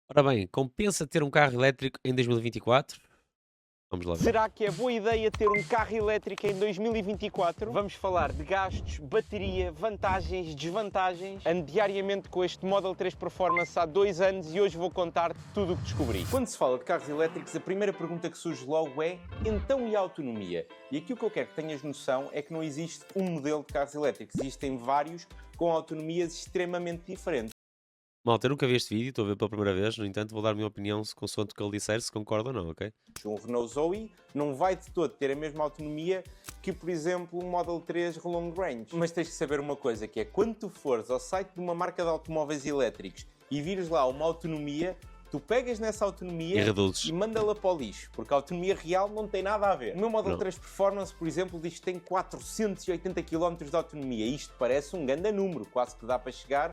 Ora bem, compensa ter um carro elétrico em 2024? Vamos lá ver. Será que é boa ideia ter um carro elétrico em 2024? Vamos falar de gastos, bateria, vantagens, desvantagens. Ando diariamente com este Model 3 Performance há 2 anos e hoje vou contar tudo o que descobri. Quando se fala de carros elétricos, a primeira pergunta que surge logo é: então e a autonomia? E aqui o que eu quero que tenhas noção é que não existe um modelo de carros elétricos. Existem vários com autonomias extremamente diferentes. Malta, eu nunca vi este vídeo, estou a ver pela primeira vez, no entanto vou dar a minha opinião se consoante o que ele disser, se concorda ou não, ok? Um Renault Zoe não vai de todo ter a mesma autonomia que, por exemplo, um Model 3 Long Range. Mas tens que saber uma coisa, que é quando tu fores ao site de uma marca de automóveis elétricos e vires lá uma autonomia, tu pegas nessa autonomia E reduzes. e manda-la para o lixo, porque a autonomia real não tem nada a ver. O meu Model Não. 3 Performance, por exemplo, diz que tem 480 km de autonomia. Isto parece um grande número, quase que dá para chegar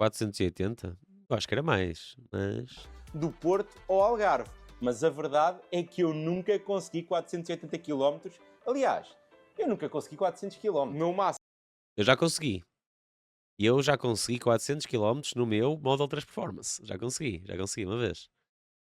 480? Eu acho que era mais, mas... do Porto ao Algarve. Mas a verdade é que eu nunca consegui 480 km. Aliás, eu nunca consegui 400 km. O meu máximo Eu já consegui. E eu já consegui 400 km no meu Model 3 Performance. Já consegui uma vez.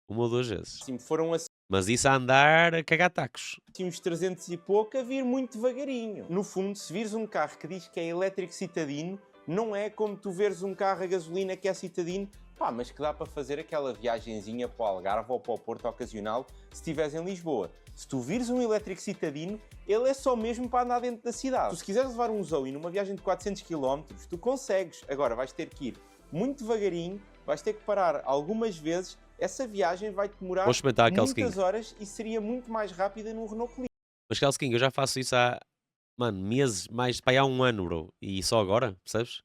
Uma ou duas vezes. foram assim Mas isso a andar a cagar tacos. uns 300 e pouco, a vir muito devagarinho. No fundo, se vires um carro que diz que é elétrico citadino, não é como tu veres um carro a gasolina que é citadino, pá, mas que dá para fazer aquela viagenzinha para o Algarve ou para o Porto ocasional se estiveres em Lisboa. Se tu vires um elétrico citadino, ele é só mesmo para andar dentro da cidade. Tu, se quiseres levar um Zoe numa viagem de 400 km, tu consegues. Agora vais ter que ir muito devagarinho, vais ter que parar algumas vezes. Essa viagem vai demorar Vou experimentar aquele skin. muitas horas e seria muito mais rápida num Renault Clio. Mas aquele skin, eu já faço isso há, mano, meses, mais, para aí há um ano, bro. E só agora, percebes?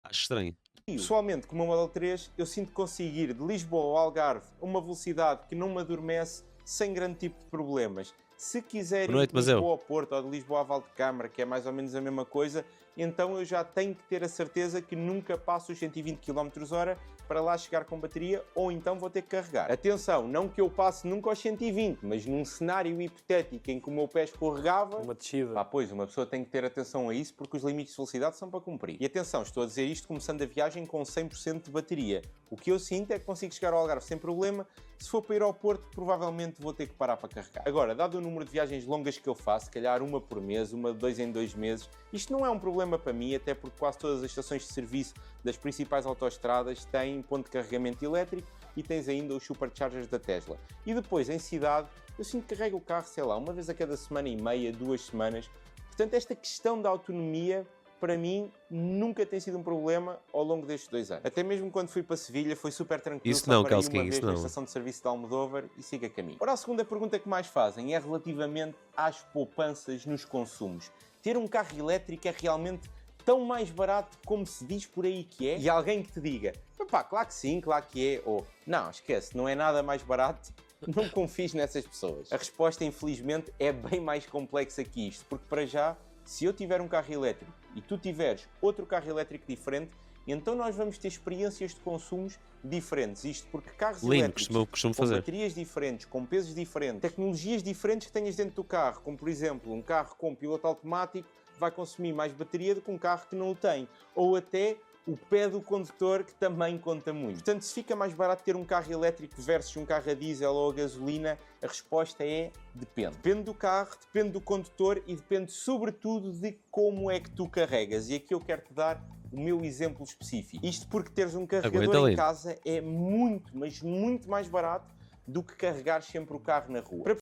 Acho estranho. Pessoalmente, com o meu Model 3, eu sinto que consigo ir de Lisboa ao Algarve a uma velocidade que não me adormece sem grande tipo de problemas. Se quiser Boa ir noite, de mas eu. Lisboa ao Porto ou de Lisboa a Valdecâmara, que é mais ou menos a mesma coisa, então eu já tenho que ter a certeza que nunca passo os 120 km/h para lá chegar com bateria, ou então vou ter que carregar. Atenção, não que eu passe nunca aos 120, mas num cenário hipotético em que o meu pé escorregava, Uma descida. pois, uma pessoa tem que ter atenção a isso porque os limites de velocidade são para cumprir. E atenção, estou a dizer isto começando a viagem com 100% de bateria. O que eu sinto é que consigo chegar ao Algarve sem problema. Se for para ir ao Porto, provavelmente vou ter que parar para carregar. Agora, dado o número de viagens longas que eu faço, se calhar uma por mês, uma de 2 em 2 meses, isto não é um problema para mim, até porque quase todas as estações de serviço das principais autoestradas têm ponto de carregamento elétrico e tens ainda os superchargers da Tesla. E depois, em cidade, eu sinto que carrego o carro, sei lá, uma vez a cada semana e meia, 2 semanas. Portanto, esta questão da autonomia, para mim, nunca tem sido um problema ao longo destes 2 anos. Até mesmo quando fui para Sevilha, foi super tranquilo. Isso Só não, parei Kelskin, uma vez isso na não. estação de serviço de Almodóvar e sigo a caminho. Ora, a segunda pergunta que mais fazem é relativamente às poupanças nos consumos. Ter um carro elétrico é realmente tão mais barato como se diz por aí que é? E alguém que te diga, pá, claro que sim, claro que é, ou não, esquece, não é nada mais barato. Não confies nessas pessoas. A resposta, infelizmente, é bem mais complexa que isto, porque para já, se eu tiver um carro elétrico e tu tiveres outro carro elétrico diferente, então nós vamos ter experiências de consumos diferentes. Isto porque carros Lindo, elétricos costumo com fazer. baterias diferentes, com pesos diferentes, tecnologias diferentes que tenhas dentro do carro, como por exemplo um carro com piloto automático vai consumir mais bateria do que um carro que não o tem, ou até o pé do condutor, que também conta muito. Portanto, se fica mais barato ter um carro elétrico versus um carro a diesel ou a gasolina, a resposta é depende. Depende do carro, depende do condutor e depende sobretudo de como é que tu carregas. E aqui eu quero-te dar o meu exemplo específico. Isto porque teres um Aguenta carregador ali. em casa é muito, mas muito mais barato do que carregar sempre o carro na rua.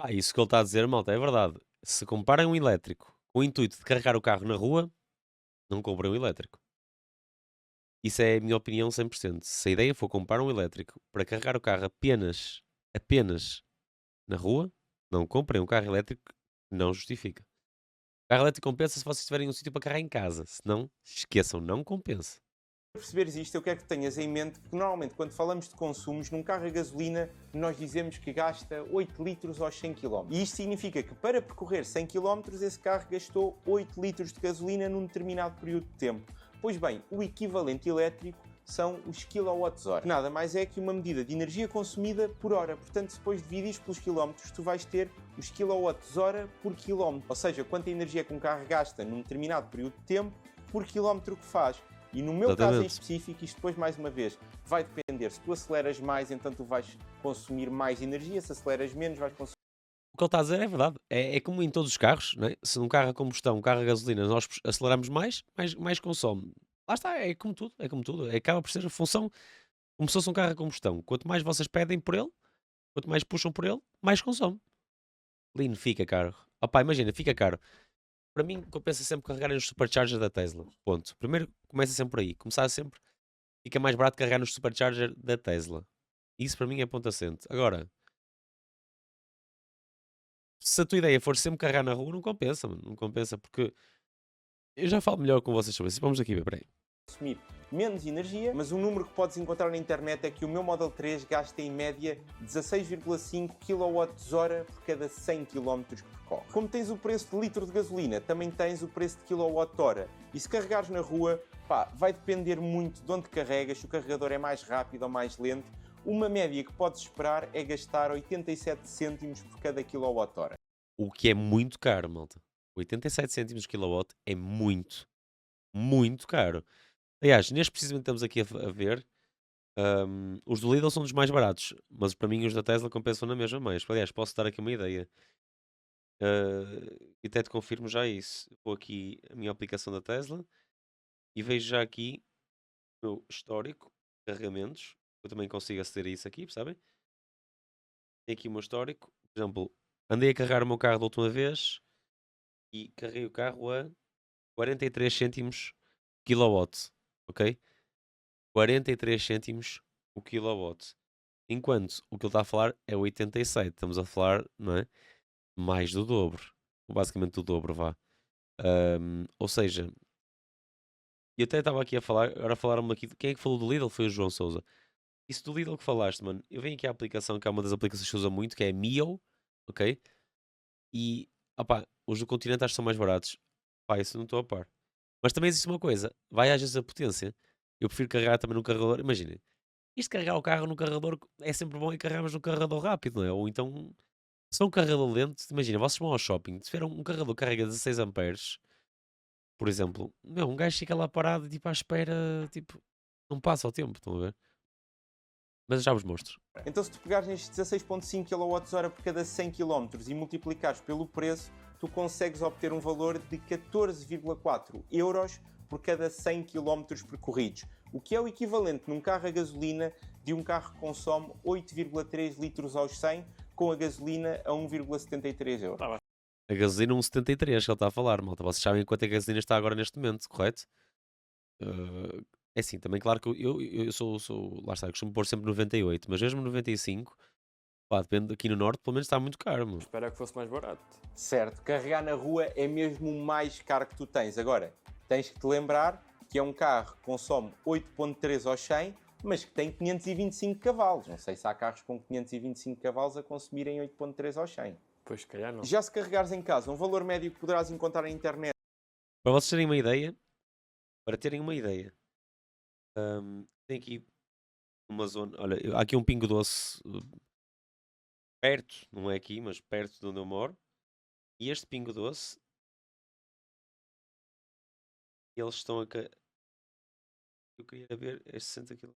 Isso que ele está a dizer, malta, é verdade. Se comparem um elétrico com o intuito de carregar o carro na rua, não comprem um elétrico. Isso é a minha opinião 100%. Se a ideia for comprar um elétrico para carregar o carro apenas na rua, não comprem um carro elétrico que não justifica. O carro elétrico compensa se vocês tiverem um sítio para carregar em casa. Se não, esqueçam, não compensa. Para perceberes isto, eu quero que tenhas em mente que normalmente quando falamos de consumos, num carro a gasolina, nós dizemos que gasta 8 litros aos 100 km. E isto significa que para percorrer 100 km, esse carro gastou 8 litros de gasolina num determinado período de tempo. Pois bem, o equivalente elétrico são os kWh. Nada mais é que uma medida de energia consumida por hora. Portanto, se depois dividires pelos quilómetros, tu vais ter os kWh por quilómetro. Ou seja, quanta energia que um carro gasta num determinado período de tempo por quilómetro que faz. E no meu caso em Exatamente. específico, isto depois mais uma vez vai depender depender. Se tu aceleras mais, então tu vais consumir mais energia, se aceleras menos, vais consumir. O que ele está a dizer é verdade. É como em todos os carros, né? Se num carro a combustão, um carro a gasolina, nós aceleramos mais consome. Lá está, é como tudo, é como tudo. Acaba por ser a função como se fosse um carro a combustão. Quanto mais vocês pedem por ele, quanto mais puxam por ele, mais consome. Lean fica caro. Opá, imagina, fica caro. Para mim, compensa sempre carregar nos superchargers da Tesla. Ponto. Primeiro, começa sempre por aí. Começar sempre, fica mais barato carregar nos superchargers da Tesla. Isso para mim é ponto assente. Agora, se a tua ideia for sempre carregar na rua, não compensa, mano. Não compensa, porque eu já falo melhor com vocês sobre isso. Vamos aqui ver, peraí. Consumir menos energia, mas um número que podes encontrar na internet é que o meu Model 3 gasta em média 16,5 kWh por cada 100 km que percorre. Como tens o preço de litro de gasolina, também tens o preço de kWh. E se carregares na rua, vai depender muito de onde carregas, se o carregador é mais rápido ou mais lento. Uma média que podes esperar é gastar 87 cêntimos por cada kWh. O que é muito caro, malta. 87 cêntimos de kilowatt é muito, muito caro. Aliás, neste precisamente estamos aqui a ver, os do Lidl são dos mais baratos, mas para mim os da Tesla compensam na mesma mais. Aliás, posso dar aqui uma ideia. E até te confirmo já isso. Vou aqui a minha aplicação da Tesla e vejo já aqui o meu histórico de carregamentos. Eu também consigo aceder a isso aqui, percebem? Tem aqui o meu histórico. Por exemplo, andei a carregar o meu carro da última vez e carreguei o carro a 43 cêntimos kilowatt, ok? 43 cêntimos o kilowatt. Enquanto o que ele está a falar é 87. Estamos a falar, não é? Mais do dobro. Basicamente do dobro, vá. Ou seja, e até estava aqui a falar, agora falaram-me aqui, quem é que falou do Lidl? Foi o João Souza. Isso do Lidl que falaste, mano, eu venho aqui à aplicação, que é uma das aplicações que se usa muito, que é a Mio, ok? E, opá, os do Continente acho que são mais baratos. Pá, isso não estou a par. Mas também existe uma coisa, vai às vezes a potência. Eu prefiro carregar também no carregador, imaginem. Isto carregar o carro no carregador é sempre bom e carregamos no carregador rápido, não é? Ou então, se é um carregador lento, imagina, vocês vão ao shopping, se tiver um carregador que carrega 16 amperes, por exemplo, meu, um gajo fica lá parado, tipo, à espera, tipo, não passa o tempo, estão a ver? Mas eu já vos mostro. Então se tu pegares nestes 16,5 kWh por cada 100 km e multiplicares pelo preço, tu consegues obter um valor de 14,4 euros por cada 100 km percorridos, o que é o equivalente num carro a gasolina de um carro que consome 8,3 litros aos 100, com a gasolina a 1,73 euros. A gasolina 1,73 que ele está a falar, malta. Vocês sabem quanto é que a gasolina está agora neste momento, correto? É assim, também claro que eu sou, lá está, eu costumo pôr sempre 98, mas mesmo 95, pá, depende, aqui no Norte pelo menos está muito caro, mano. Espero que fosse mais barato. Certo, carregar na rua é mesmo o mais caro que tu tens. Agora, tens que te lembrar que é um carro que consome 8,3 aos 100, mas que tem 525 cavalos. Não sei se há carros com 525 cavalos a consumirem 8,3 aos 100. Pois, se calhar não. Já se carregares em casa, um valor médio que poderás encontrar na internet. Para vocês terem uma ideia, tem aqui uma zona, olha, há aqui um Pingo Doce perto, não é aqui, mas perto de onde eu moro, e este Pingo Doce, eles estão eu queria ver, é 60 km.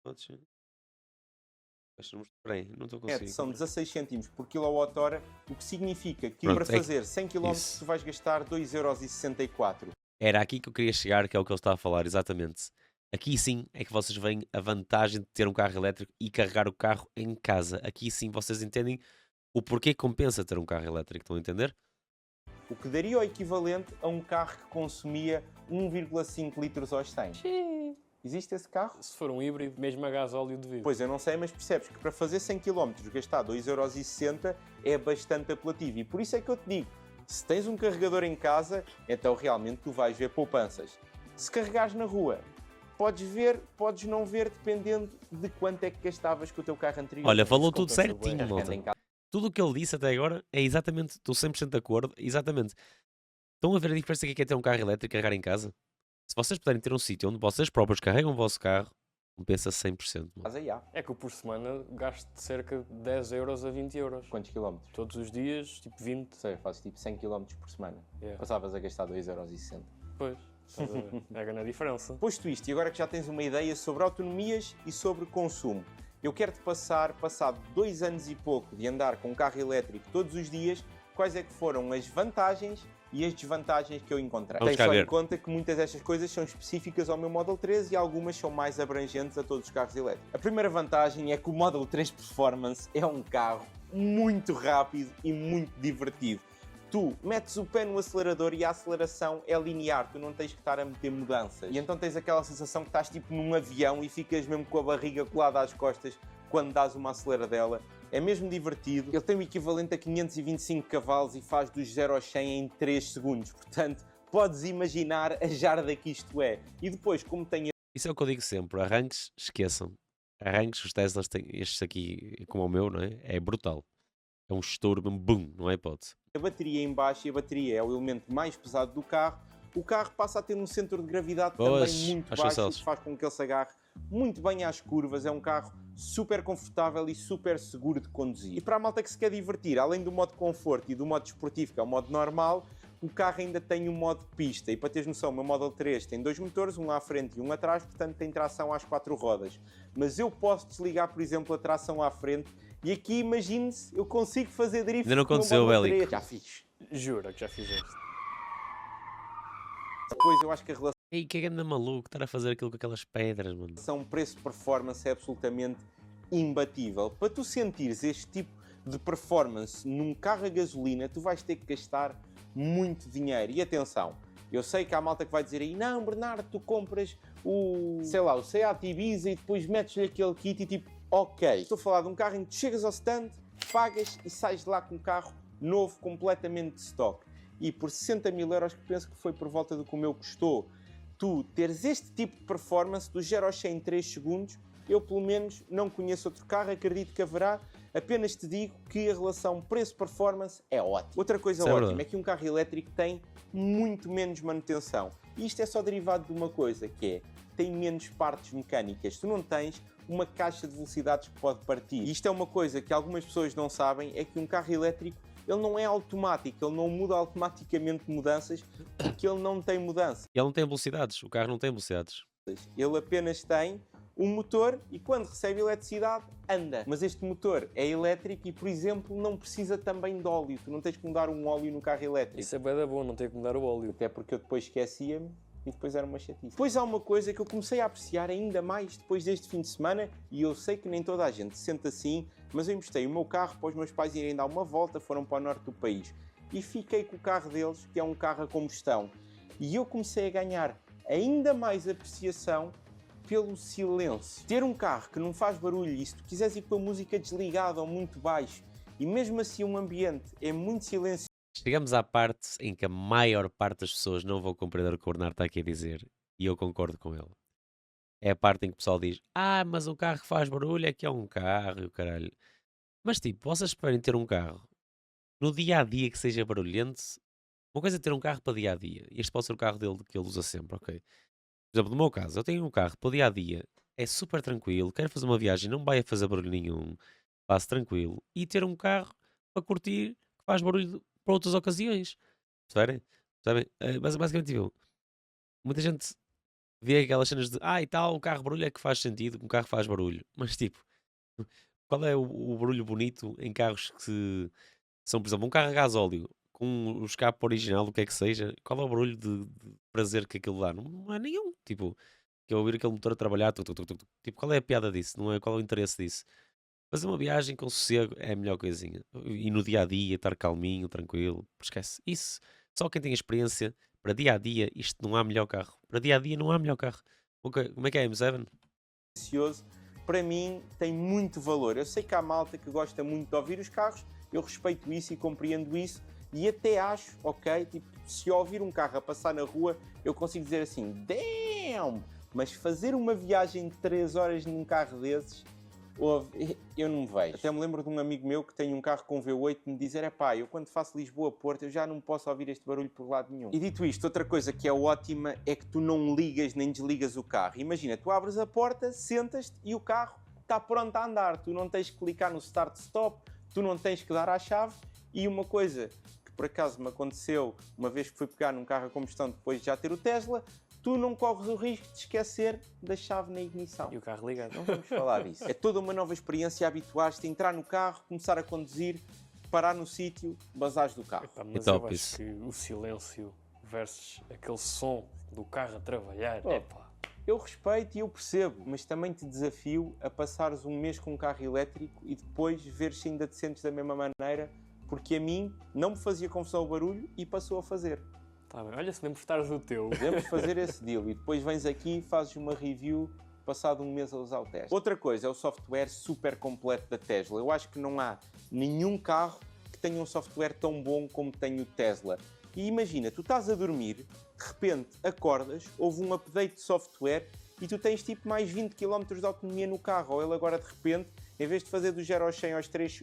Espera aí, não estou conseguindo. São 16 cêntimos por kWh, o que significa que Pronto, para fazer 100 km isso. tu vais gastar 2,64€. Era aqui que eu queria chegar, que é o que ele está a falar, exatamente. Aqui sim é que vocês veem a vantagem de ter um carro elétrico e carregar o carro em casa. Aqui sim vocês entendem o porquê compensa ter um carro elétrico, estão a entender? O que daria o equivalente a um carro que consumia 1,5 litros aos 100. Existe esse carro? Se for um híbrido, mesmo a gasóleo devido. Pois eu não sei, mas percebes que para fazer 100 km gastar 2,60€ é bastante apelativo. E por isso é que eu te digo, se tens um carregador em casa, então realmente tu vais ver poupanças. Se carregares na rua, podes ver, podes não ver, dependendo de quanto é que gastavas com o teu carro anterior. Olha, falou Isso tudo compensa certinho, bué. malta. Carregando em casa. Tudo o que ele disse até agora é exatamente, estou 100% de acordo, exatamente. Estão a ver a diferença que é ter um carro elétrico e carregar em casa? Se vocês puderem ter um sítio onde vocês próprios carregam o vosso carro, compensa 100%. Mano. Casa já. É que eu por semana gasto cerca de 10 euros a 20 euros. Quantos quilómetros? Todos os dias, tipo 20. Ou seja, fazes tipo 100 km por semana. Yeah. Passavas a gastar 2,60€. Pois, estás a ver? É a grande diferença. Posto isto, e agora que já tens uma ideia sobre autonomias e sobre consumo, Eu quero-te passar, passado 2 anos e pouco de andar com um carro elétrico todos os dias, quais é que foram as vantagens e as desvantagens que eu encontrei. Vamos Tem cá só em ver. conta que muitas destas coisas são específicas ao meu Model 3 e algumas são mais abrangentes a todos os carros elétricos. A primeira vantagem é que o Model 3 Performance é um carro muito rápido e muito divertido. Tu metes o pé no acelerador e a aceleração é linear, tu não tens que estar a meter mudanças. E então tens aquela sensação que estás tipo num avião e ficas mesmo com a barriga colada às costas quando dás uma aceleradela. É mesmo divertido. Ele tem o equivalente a 525 cavalos e faz dos 0 ao 100 em 3 segundos. Portanto, podes imaginar a jarda que isto é. E depois, como tem Isso é o que eu digo sempre. Arranques, esqueçam. Arranques, os Teslas têm, estes aqui, como o meu, não é? É brutal. É um estouro, mesmo, boom, não é hipótese. a bateria em baixo e a bateria é o elemento mais pesado do carro, o carro passa a ter um centro de gravidade Pois, também muito acho baixo, o Celso. que faz com que ele se agarre muito bem às curvas. É um carro super confortável e super seguro de conduzir. E para a malta que se quer divertir, além do modo conforto e do modo desportivo, que é o modo normal, o carro ainda tem um modo pista. E para teres noção, o meu Model 3 tem 2 motores, um à frente e um atrás, portanto tem tração às 4 rodas. Mas eu posso desligar, por exemplo, a tração à frente e aqui, imagine-se, eu consigo fazer drift Ainda não com o meu aconteceu, Model Bélico. 3. Já fiz. Jura que já fizeste. Depois eu acho que a Ei, que anda maluco estar a fazer aquilo com aquelas pedras, mano. relação preço-performance é absolutamente imbatível. Para tu sentires este tipo de performance num carro a gasolina, tu vais ter que gastar muito dinheiro. E atenção, eu sei que há malta que vai dizer aí, não, Bernardo, tu compras o Seat Ibiza e depois metes-lhe aquele kit e tipo, ok. Estou a falar de um carro em que tu chegas ao stand, pagas e sais de lá com um carro novo, completamente de stock. E por 60 mil euros, que penso que foi por volta do que o meu custou, tu teres este tipo de performance do 0 ao 100 em 3 segundos, eu pelo menos não conheço outro carro, acredito que haverá, apenas te digo que a relação preço-performance é ótima. Outra coisa Isso é ótima verdade. é que um carro elétrico tem muito menos manutenção. E isto é só derivado de uma coisa, que é, tem menos partes mecânicas. Tu não tens uma caixa de velocidades que pode partir. E isto é uma coisa que algumas pessoas não sabem, é que um carro elétrico ele não é automático, ele não muda automaticamente mudanças, porque ele não tem mudança. E ele não tem velocidades, o carro não tem velocidades. Ele apenas tem um motor e quando recebe eletricidade, anda. Mas este motor é elétrico e, por exemplo, não precisa também de óleo. Tu não tens que mudar um óleo no carro elétrico. Isso é bué da bom, não ter que mudar o óleo. Até porque eu depois esquecia-me e depois era uma chatice. Depois há uma coisa que eu comecei a apreciar ainda mais depois deste fim de semana, e eu sei que nem toda a gente se sente assim, mas eu emprestei o meu carro para os meus pais irem dar uma volta, foram para o norte do país. E fiquei com o carro deles, que é um carro a combustão. E eu comecei a ganhar ainda mais apreciação pelo silêncio. Ter um carro que não faz barulho e se tu quiseres ir com a música desligada ou muito baixo, e mesmo assim um ambiente é muito silencioso, Chegamos à parte em que a maior parte das pessoas não vão compreender o que o Bernardo está aqui a dizer. E eu concordo com ele. É a parte em que o pessoal diz: ah, mas um carro que faz barulho é que é um carro e o caralho. Mas tipo, vocês preferem ter um carro no dia a dia que seja barulhento? Uma coisa é ter um carro para dia a dia. E este pode ser o carro dele que ele usa sempre, ok? Por exemplo, no meu caso, eu tenho um carro para o dia a dia, é super tranquilo, quero fazer uma viagem, não vai fazer barulho nenhum, passo tranquilo. E ter um carro para curtir que faz barulho para outras ocasiões. Percebem? Percebem? Mas basicamente, tipo, muita gente vê aquelas cenas de e tal, o carro barulho é que faz sentido, um carro faz barulho. Mas tipo, qual é o barulho bonito em carros que são, por exemplo, um carro a gasóleo com o escape original, o que é que seja, qual é o barulho de prazer que aquilo dá? Não, não é nenhum. Tipo, que eu ouvir aquele motor a trabalhar, tipo, qual é a piada disso? Não é, qual é o interesse disso? Fazer uma viagem com sossego é a melhor coisinha. E no dia a dia, estar calminho, tranquilo, esquece. Isso, só quem tem experiência, para dia a dia, isto não há melhor carro. Para dia a dia, não há melhor carro. Como é que é, M7? para mim tem muito valor. Eu sei que há malta que gosta muito de ouvir os carros, eu respeito isso e compreendo isso, e até acho, ok, tipo, se eu ouvir um carro a passar na rua, eu consigo dizer assim, damn! Mas fazer uma viagem de 3 horas num carro desses, eu não me vejo. Até me lembro de um amigo meu que tem um carro com V8 me dizer, epá, eu quando faço Lisboa-Porto eu já não posso ouvir este barulho por lado nenhum. E dito isto, outra coisa que é ótima é que tu não ligas nem desligas o carro. Imagina, tu abres a porta, sentas-te e o carro está pronto a andar. Tu não tens que clicar no start-stop, tu não tens que dar à chave. E uma coisa que por acaso me aconteceu uma vez que fui pegar num carro a combustão depois de já ter o Tesla, tu não corres o risco de esquecer da chave na ignição. E o carro ligado. Não vamos falar disso. É toda uma nova experiência habituar-te a entrar no carro, começar a conduzir, parar no sítio, basares do carro. Epá, mas top eu acho isso. que o silêncio versus aquele som do carro a trabalhar, Oh. epá. Eu respeito e eu percebo, mas também te desafio a passares um mês com um carro elétrico e depois veres se ainda te sentes da mesma maneira, porque a mim não me fazia confusão o barulho e passou a fazer. Tá bem, olha, se me emprestares o teu. Podemos fazer esse deal e depois vens aqui e fazes uma review passado um mês a usar o teste. Outra coisa é o software super completo da Tesla. Eu acho que não há nenhum carro que tenha um software tão bom como tem o Tesla. E imagina, tu estás a dormir, de repente acordas, houve um update de software e tu tens tipo mais 20 km de autonomia no carro. Ou ele agora de repente, em vez de fazer do 0 ao 100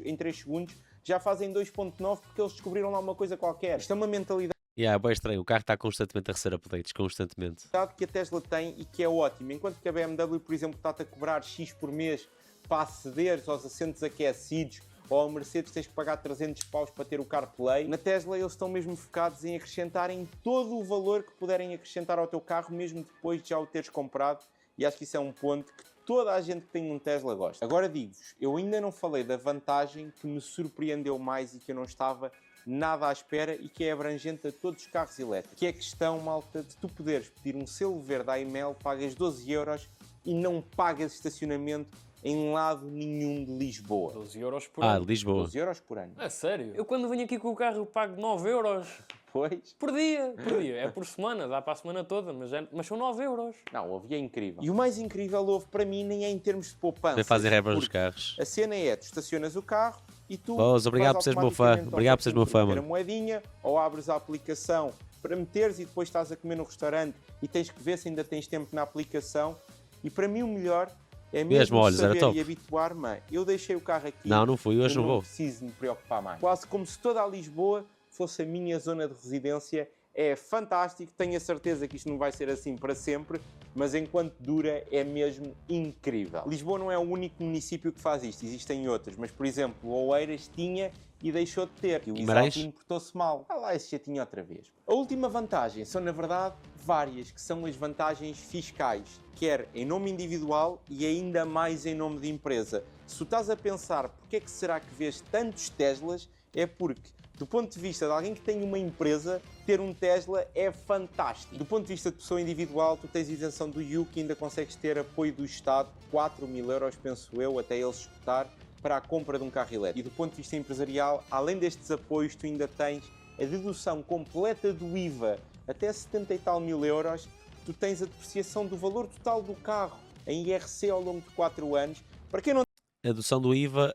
em 3 segundos, já fazem 2.9 porque eles descobriram lá uma coisa qualquer. Isto é uma mentalidade É bem estranho. O carro está constantemente a receber updates, constantemente. que a Tesla tem e que é ótimo. Enquanto que a BMW, por exemplo, está-te a cobrar X por mês para acederes aos assentos aquecidos, ou a Mercedes tens que pagar 300 paus para ter o CarPlay, na Tesla eles estão mesmo focados em acrescentarem todo o valor que puderem acrescentar ao teu carro, mesmo depois de já o teres comprado, e acho que isso é um ponto que toda a gente que tem um Tesla gosta. Agora digo-vos, eu ainda não falei da vantagem que me surpreendeu mais e que eu não estava nada à espera e que é abrangente a todos os carros elétricos, que é a questão, malta, de tu poderes pedir um selo verde à Imel, pagas 12 euros e não pagas estacionamento em lado nenhum de Lisboa. 12 euros por Ah, ano. Lisboa. 12 euros por ano. É sério? Eu quando venho aqui com o carro pago 9 euros Pois. por dia. Por dia. É por semana, dá para a semana toda, mas são 9 euros. Não, houve, é incrível. E o mais incrível, houve para mim, nem é em termos de poupança. Vai fazer revas nos porque carros. a cena é, tu estacionas o carro e tu... Boas, obrigado vais por seres meu fã. automaticamente ao Obrigado por seres meu setor fã, meter mano. a moedinha, ou abres a aplicação para meteres e depois estás a comer no restaurante e tens que ver se ainda tens tempo na aplicação. E para mim o melhor é mesmo olhos, era saber top. e habituar-me. Eu deixei o carro aqui. Não, não fui, hoje eu não vou. preciso me preocupar mais. Quase como se toda a Lisboa fosse a minha zona de residência. É fantástico, tenho a certeza que isto não vai ser assim para sempre, mas enquanto dura é mesmo incrível. Lisboa não é o único município que faz isto, existem outros, mas por exemplo, Oeiras tinha e deixou de ter. E o Guimarães? Isaltino portou-se mal. Ah lá, esse já tinha outra vez. A última vantagem são, na verdade, várias, que são as vantagens fiscais, quer em nome individual e ainda mais em nome de empresa. Se tu estás a pensar porque é que será que vês tantos Teslas, é porque, do ponto de vista de alguém que tem uma empresa, ter um Tesla é fantástico. Do ponto de vista de pessoa individual, tu tens isenção do IUC e ainda consegues ter apoio do Estado, 4.000 euros, penso eu, até eles escutar, para a compra de um carro elétrico. E do ponto de vista empresarial, além destes apoios, tu ainda tens a dedução completa do IVA, até 70 e tal mil euros, tu tens a depreciação do valor total do carro em IRC ao longo de 4 anos. Para quem não A dedução do IVA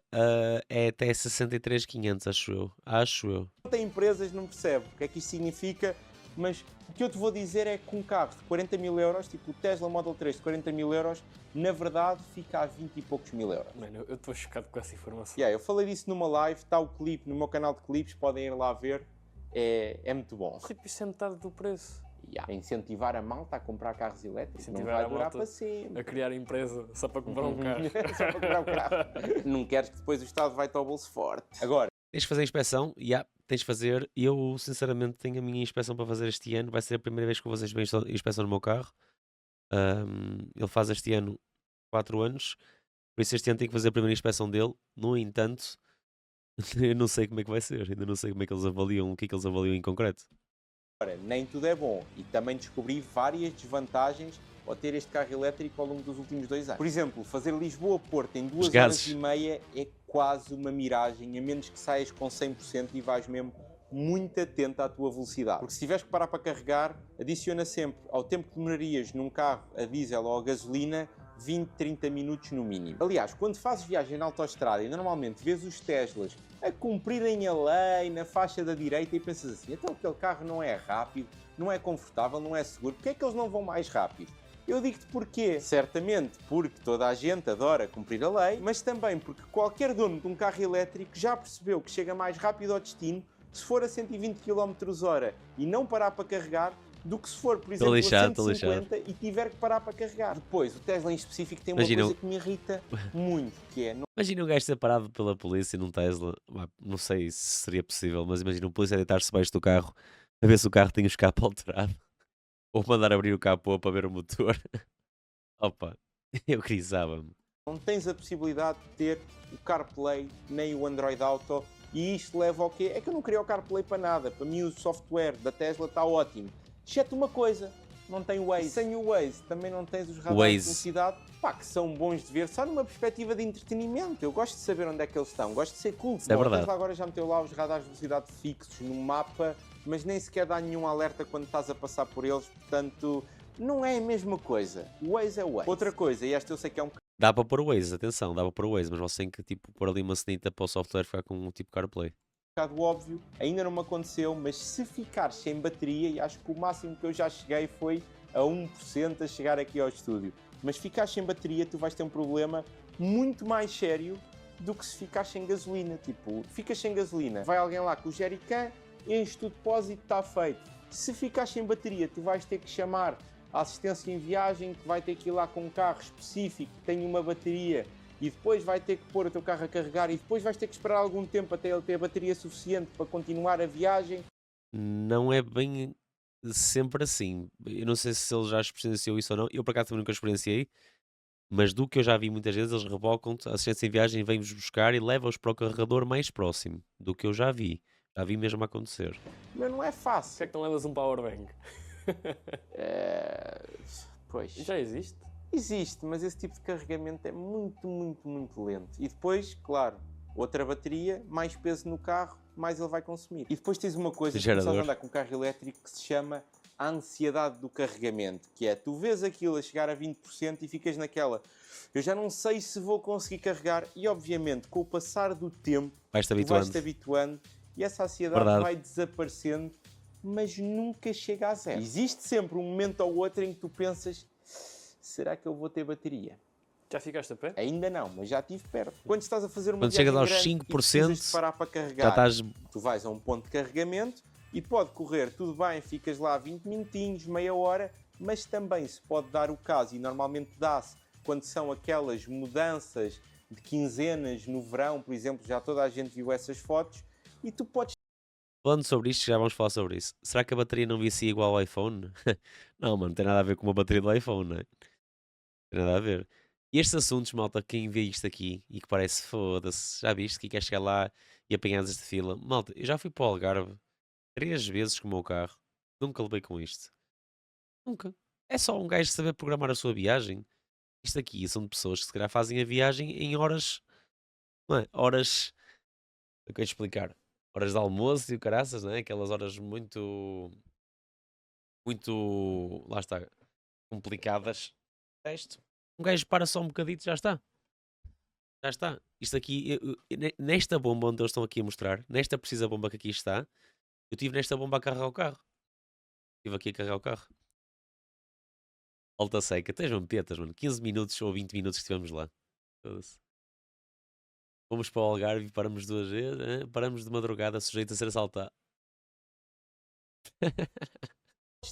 é até 63.500, acho eu. Acho eu. tem empresas, não percebe o que é que isto significa, mas o que eu te vou dizer é que um carro de 40 mil euros, tipo o Tesla Model 3 de 40 mil euros, na verdade fica a 20 e poucos mil euros. Mano, eu estou chocado com essa informação. Eu falei disso numa live, está o clipe no meu canal de clipes, podem ir lá ver, é muito bom. Tipo, isso é metade do preço. Incentivar a malta a comprar carros elétricos, não Incentivar vai a durar malta para sempre. A criar empresa só para comprar um carro. Só para comprar um carro. Não queres que depois o Estado vai-te ao bolso forte. Agora, Tens de fazer a inspeção, tens de fazer. E eu, sinceramente, tenho a minha inspeção para fazer este ano. Vai ser a primeira vez que eu vou fazer a inspeção no meu carro. Ele faz este ano 4 anos, por isso este ano tenho que fazer a primeira inspeção dele. No entanto, eu não sei como é que vai ser. Ainda não sei como é que eles avaliam, o que é que eles avaliam em concreto. nem tudo é bom e também descobri várias desvantagens ao ter este carro elétrico ao longo dos últimos 2 anos. Por exemplo, fazer Lisboa-Porto em 2 horas gases. e meia é quase uma miragem, a menos que saias com 100% e vais mesmo muito atento à tua velocidade. Porque se tiveres que parar para carregar, adiciona sempre ao tempo que demorarias num carro a diesel ou a gasolina 20, 30 minutos no mínimo. Aliás, quando fazes viagem na autoestrada e normalmente vês os Teslas a cumprirem a lei na faixa da direita e pensas assim, então aquele carro não é rápido, não é confortável, não é seguro, porque é que eles não vão mais rápido? Eu digo-te porquê. Certamente porque toda a gente adora cumprir a lei, mas também porque qualquer dono de um carro elétrico já percebeu que chega mais rápido ao destino se for a 120 km/h e não parar para carregar, do que se for, por exemplo, a 150 e tiver que parar para carregar. Depois, o Tesla em específico tem uma coisa que me irrita muito, que é... Imagina um gajo ser parado pela polícia num Tesla. Não sei se seria possível, mas imagina um polícia deitar-se debaixo do carro a ver se o carro tem o escape alterado. Ou mandar abrir o capô para ver o motor. Opa, eu grisava-me. não tens a possibilidade de ter o CarPlay nem o Android Auto. E isto leva ao quê? É que eu não queria o CarPlay para nada. Para mim o software da Tesla está ótimo. Exceto uma coisa, não tem o Waze. E sem o Waze também não tens os radares de velocidade, pá, que são bons de ver, só numa perspectiva de entretenimento. Eu gosto de saber onde é que eles estão, gosto de ser cool. Isso é verdade. A Tesla agora já meteu lá os radares de velocidade fixos no mapa, mas nem sequer dá nenhum alerta quando estás a passar por eles, portanto, não é a mesma coisa. O Waze é o Waze. Outra coisa, e esta eu sei que é um Dá para pôr o Waze, atenção, dá para pôr o Waze, mas você tem que tipo, pôr ali uma cenita para o software ficar com um tipo CarPlay. bocado óbvio, ainda não me aconteceu, mas se ficar sem bateria, e acho que o máximo que eu já cheguei foi a 1% a chegar aqui ao estúdio, mas se ficar sem bateria, tu vais ter um problema muito mais sério do que se ficar sem gasolina. Tipo, ficas sem gasolina, vai alguém lá com o jerrycan, enche o depósito, está feito. Se ficar sem bateria, tu vais ter que chamar a assistência em viagem, que vai ter que ir lá com um carro específico que tem uma bateria, e depois vai ter que pôr o teu carro a carregar, e depois vais ter que esperar algum tempo até ele ter a bateria suficiente para continuar a viagem. Não é bem sempre assim. Eu não sei se ele já experienciou isso ou não. Eu por acaso também nunca experienciei, mas do que eu já vi muitas vezes, eles rebocam-te, a assistência em viagem vem-vos buscar e leva-os para o carregador mais próximo. Do que eu já vi. Já vi mesmo acontecer. Mas não é Por que fácil. é que não levas um powerbank? Pois. Já existe. Existe, mas esse tipo de carregamento é muito lento. E depois, claro, outra bateria, mais peso no carro, mais ele vai consumir. E depois tens uma coisa que começas a andar com um carro elétrico que se chama a ansiedade do carregamento, que é, tu vês aquilo a chegar a 20% e ficas naquela, eu já não sei se vou conseguir carregar, e obviamente com o passar do tempo, Vais-te tu habituando. vais-te habituando e essa ansiedade Verdade. vai desaparecendo, mas nunca chega a zero. Existe sempre um momento ou outro em que tu pensas, será que eu vou ter bateria? Já ficaste a pé? Ainda não, mas já estive perto. Quando estás a fazer uma Quando viagem chegas aos grande 5%, e precisas de parar para Já carregar, estás. tu vais a um ponto de carregamento e pode correr tudo bem, ficas lá 20 minutinhos, meia hora, mas também se pode dar o caso, e normalmente dá-se quando são aquelas mudanças de quinzenas no verão, por exemplo, já toda a gente viu essas fotos, e tu podes Falando sobre isto, já vamos falar sobre isso. Será que a bateria não vicia igual ao iPhone? Não, mano, tem nada a ver com uma bateria do iPhone, não é? Tem nada a ver. E estes assuntos, malta, quem vê isto aqui e que parece foda-se, já viste que quer chegar lá e apanhar esta fila? Malta, eu já fui para o Algarve 3 vezes com o meu carro, nunca levei com isto. Nunca. É só um gajo saber programar a sua viagem. Isto aqui são de pessoas que se calhar fazem a viagem em horas, não é? Horas, eu quero explicar, horas de almoço e o caraças, não é? Aquelas horas muito, lá está, complicadas. Isto. Um gajo para só um bocadito, já está. Já está. Isto aqui, nesta bomba onde eles estão aqui a mostrar, nesta precisa bomba que aqui está, eu estive nesta bomba a carregar o carro. Estive aqui a carregar o carro. Alta seca, tens mesmo petas, mano. 15 minutos ou 20 minutos que estivemos lá. Foda-se. Fomos para o Algarve e paramos 2 vezes, paramos de madrugada, sujeito a ser assaltado.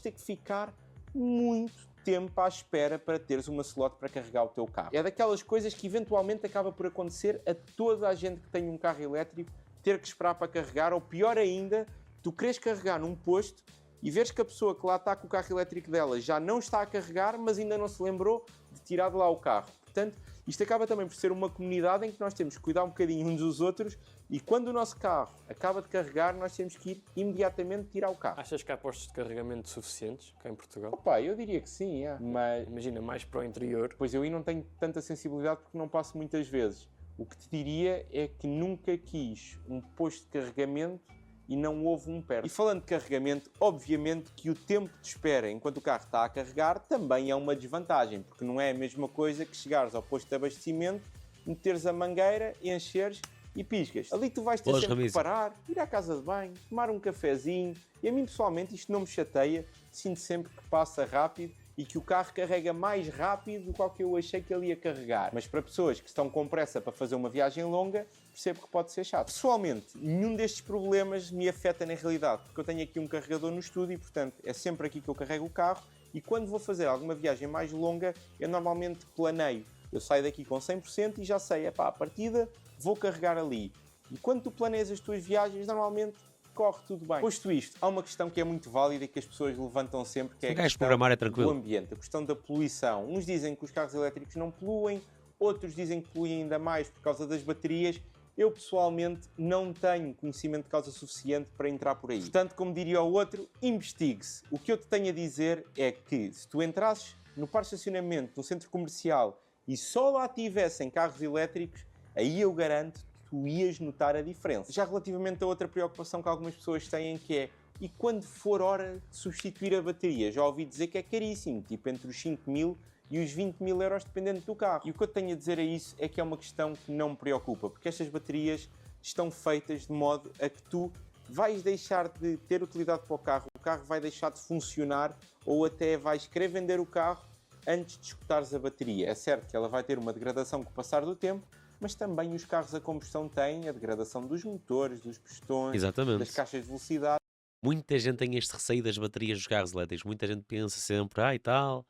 ter que ficar muito tempo à espera para teres uma slot para carregar o teu carro. É daquelas coisas que eventualmente acaba por acontecer a toda a gente que tem um carro elétrico, ter que esperar para carregar, ou pior ainda, tu queres carregar num posto e veres que a pessoa que lá está com o carro elétrico dela já não está a carregar, mas ainda não se lembrou de tirar de lá o carro. Portanto, isto acaba também por ser uma comunidade em que nós temos que cuidar um bocadinho uns dos outros, e quando o nosso carro acaba de carregar, nós temos que ir imediatamente tirar o carro. Achas que há postos de carregamento suficientes cá em Portugal? Opa, eu diria que sim, mas Imagina, mais para o interior. pois eu aí não tenho tanta sensibilidade porque não passo muitas vezes. O que te diria é que nunca quis um posto de carregamento e não houve um perto. E falando de carregamento, obviamente que o tempo de espera enquanto o carro está a carregar também é uma desvantagem, porque não é a mesma coisa que chegares ao posto de abastecimento, meteres a mangueira, encheres e piscas. Ali tu vais ter Boas, sempre que Ramiro. parar, ir à casa de banho, tomar um cafezinho, e a mim pessoalmente isto não me chateia, sinto sempre que passa rápido e que o carro carrega mais rápido do que eu achei que ele ia carregar. Mas para pessoas que estão com pressa para fazer uma viagem longa, percebo que pode ser chato. Pessoalmente, nenhum destes problemas me afeta na realidade, porque eu tenho aqui um carregador no estúdio e, portanto, é sempre aqui que eu carrego o carro, e quando vou fazer alguma viagem mais longa, eu normalmente planeio. Eu saio daqui com 100% e já sei, à partida vou carregar ali. E quando tu planeias as tuas viagens, normalmente corre tudo bem. Posto isto, há uma questão que é muito válida e que as pessoas levantam sempre, que é Se a um gajo questão programar é do tranquilo. ambiente, a questão da poluição. Uns dizem que os carros elétricos não poluem, outros dizem que poluem ainda mais por causa das baterias. Eu, pessoalmente, não tenho conhecimento de causa suficiente para entrar por aí. Portanto, como diria o outro, investigue-se. O que eu te tenho a dizer é que, se tu entrasses no parque de estacionamento, no centro comercial, e só lá tivessem carros elétricos, aí eu garanto que tu ias notar a diferença. Já relativamente a outra preocupação que algumas pessoas têm, que é, e quando for hora de substituir a bateria? Já ouvi dizer que é caríssimo, tipo entre os 5.000 e os 20.000 euros dependendo do carro. E o que eu tenho a dizer a isso é que é uma questão que não me preocupa, porque estas baterias estão feitas de modo a que tu vais deixar de ter utilidade para o carro vai deixar de funcionar ou até vais querer vender o carro antes de esgotares a bateria. É certo que ela vai ter uma degradação com o passar do tempo, mas também os carros a combustão têm a degradação dos motores, dos pistões, das Exatamente. caixas de velocidade. Muita gente tem este receio das baterias dos carros elétricos. Muita gente pensa sempre, e tal.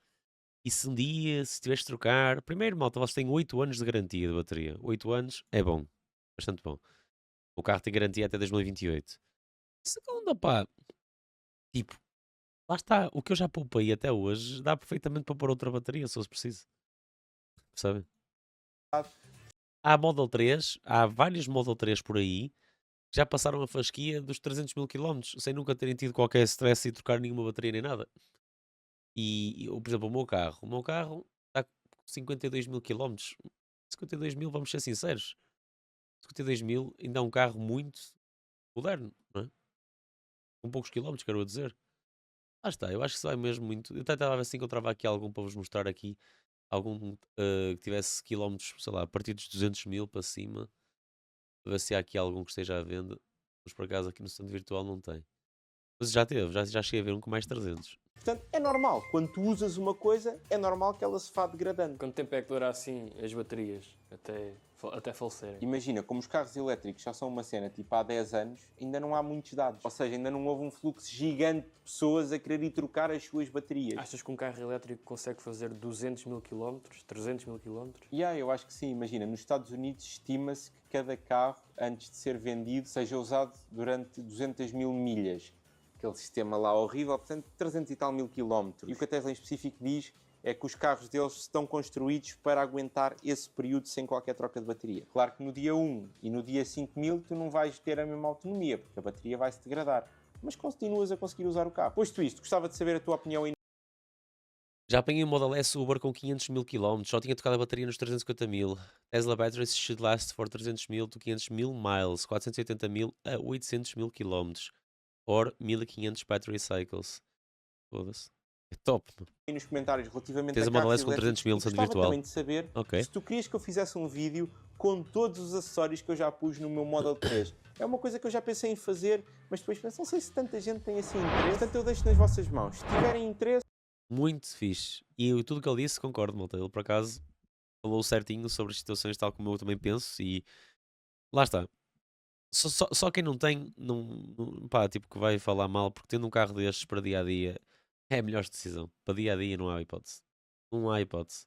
E se um dia, se tiveres de trocar. Primeiro, malta, vocês têm 8 anos de garantia de bateria. 8 anos é bom. Bastante bom. O carro tem garantia até 2028. Segundo, pá, tipo, lá está. O que eu já poupei até hoje dá perfeitamente para pôr outra bateria, se fosse preciso. Percebem? Há Model 3, há vários Model 3 por aí que já passaram a fasquia dos 300.000 km sem nunca terem tido qualquer stress e trocar nenhuma bateria nem nada. Por exemplo, o meu carro está com 52.000 km. 52.000, vamos ser sinceros. 52.000 ainda é um carro muito moderno, não é? Com poucos quilómetros, quero dizer. Lá está, eu acho que isso vai mesmo muito. Eu até estava a ver se encontrava aqui algum para vos mostrar aqui. Algum que tivesse quilómetros, sei lá, a partir dos 200.000 para cima. Para ver se há aqui algum que esteja à venda. Mas por acaso aqui no stand virtual não tem. Mas já teve, já cheguei a ver um com mais 300. Portanto, é normal. Quando tu usas uma coisa, é normal que ela se vá degradando. Quanto tempo é que dura assim as baterias até falecerem? Imagina, como os carros elétricos já são uma cena tipo há 10 anos, ainda não há muitos dados. Ou seja, ainda não houve um fluxo gigante de pessoas a querer ir trocar as suas baterias. Achas que um carro elétrico consegue fazer 200.000 km, 300.000 km? Eu acho que sim. Imagina, nos Estados Unidos estima-se que cada carro, antes de ser vendido, seja usado durante 200.000 milhas. Aquele sistema lá horrível, portanto, 300 e tal mil quilómetros. E o que a Tesla em específico diz é que os carros deles estão construídos para aguentar esse período sem qualquer troca de bateria. Claro que no dia 1 e no dia 5.000 tu não vais ter a mesma autonomia, porque a bateria vai se degradar. Mas continuas a conseguir usar o carro. Posto isto, gostava de saber a tua opinião aí. Já apanhei um Model S Uber com 500.000 km, só tinha tocado a bateria nos 350.000. Tesla batteries should last for 300.000 to 500.000 miles, 480.000 a 800.000 km, or 1.500 battery cycles. Foda-se. É top, meu. Aí nos comentários relativamente Tens a a Model carros S com elétricos 300.000 e stand gostava virtual. também de saber Ok. se tu querias que eu fizesse um vídeo com todos os acessórios que eu já pus no meu Model 3. É uma coisa que eu já pensei em fazer, mas depois penso, não sei se tanta gente tem assim interesse, portanto eu deixo nas vossas mãos. Se tiverem interesse... Muito fixe. E tudo o que ele disse, concordo, malta. Ele, por acaso, falou certinho sobre as situações tal como eu também penso e lá está. Só quem não tem, pá, tipo, que vai falar mal, porque tendo um carro destes para dia a dia é a melhor decisão. Para dia a dia não há hipótese. Não há hipótese.